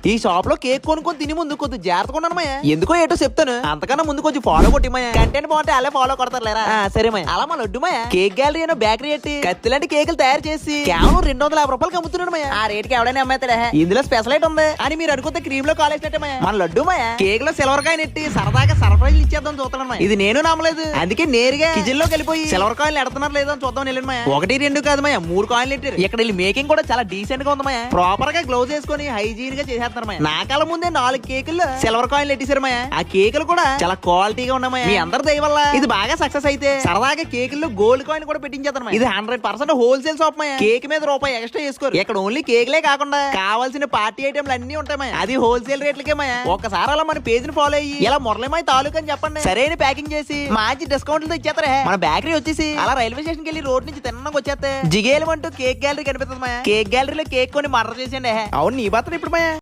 ఈ షాప్ లో కేక్ కొనుక్కొని తిని ముందు కొద్ది జాగ్రత్తగా ఉన్నాను మాయా. ఎందుకో ఏటో చెప్తాను, అంతకన్నా ముందు కొంచెం ఫాలో కొట్టి మాయా. కంటెంట్ బాగుంటే అలా ఫాలో కొడతారు లేరా. సరే మాయా. అలా మా లడ్డు మాయా కేక్ గ్యాలరీ అయినా బేకరీ ఎట్టి కత్తి లాంటి కేకులు తయారు చేసి కేవలం 250 రూపాయలకి అమ్ముతున్నాడు మాయా. ఆ రేట్ కి ఎవడైనా అమ్మేస్తాడా? ఇందులో స్పెషల్ ఐట్ ఉంది అని మీరు అనుకుంటే క్రీమ్ లో కాలేసినట్టే మాయా. మన లడ్డు మాయా కేక్ లో సిల్వర్ కాయిన్ ఎట్టి సరదాగా సర్ప్రైజ్ ఇచ్చేద్దాం చూస్తున్నాను మాయా. ఇది నేను నమ్మలేదు, అందుకే నేరుగా కిచెన్ లోకి వెళ్ళిపోయి సిల్వర్ కాయిన్ ఎడుతున్నారు లేదో అని చూద్దాం వెళ్ళండి మాయా. 1 2 కాదు మాయా, 3 కాయిన్లు ఎట్టారు. ఇక్కడ వెళ్ళి మేకింగ్ కూడా చాలా డీసెంట్ గా ఉంది మాయా. ప్రాపర్ గా గ్లౌజ్ వేసుకొని హైజీన్ గా చేసేస్తారు మాయా. నా కాల ముందే 4 కేకులు సిల్వర్ కాయిన్లు ఎట్టేశారు మాయా. ఆ కేకులు కూడా చాలా క్వాలిటీగా ఉన్నాయి మాయా. మీ అందరి దయ వల్ల ఇది బాగా సక్సెస్ అయితే సరదాగా కేకుల్లో గోల్డ్ కాయిన్ కూడా పెట్టించేస్తారు మాయా. ఇది 100% హోల్సేల్ షాప్ మాయా. కేక్ మీద రూపాయి ఎక్స్ట్రా చేసుకోరు. ఇక్కడ ఓన్లీ కేకులే కాకుండా కావాల్సిన పార్టీ ఐటమ్లు అన్ని ఉంటాయి మాయా. అది హోల్సేల్ రేట్లకే మాయా. ఒక్కసారి అలా మన పేజ్ ని ఫాలో అయ్యి ఇలా మురళిమాయ తాలూకా అని చెప్పండి, సరైన ప్యాకింగ్ చేసి మంచి డిస్కౌంట్లతో ఇచ్చేస్తారా. మన బేకరీ వచ్చేసి అలా రైల్వే స్టేషన్ కి వెళ్ళి రోడ్ నుంచి తిన్నగా వచ్చేస్తే జిగేలు అంటూ కేక్ గ్యాలరీ కనిపిస్తుంది మాయా. కేక్ గ్యాలరీలో కేక్ కొని మర్డర్ చేసేయండి. అవును, నీ బర్త్డే ఇప్పుడు మాయా.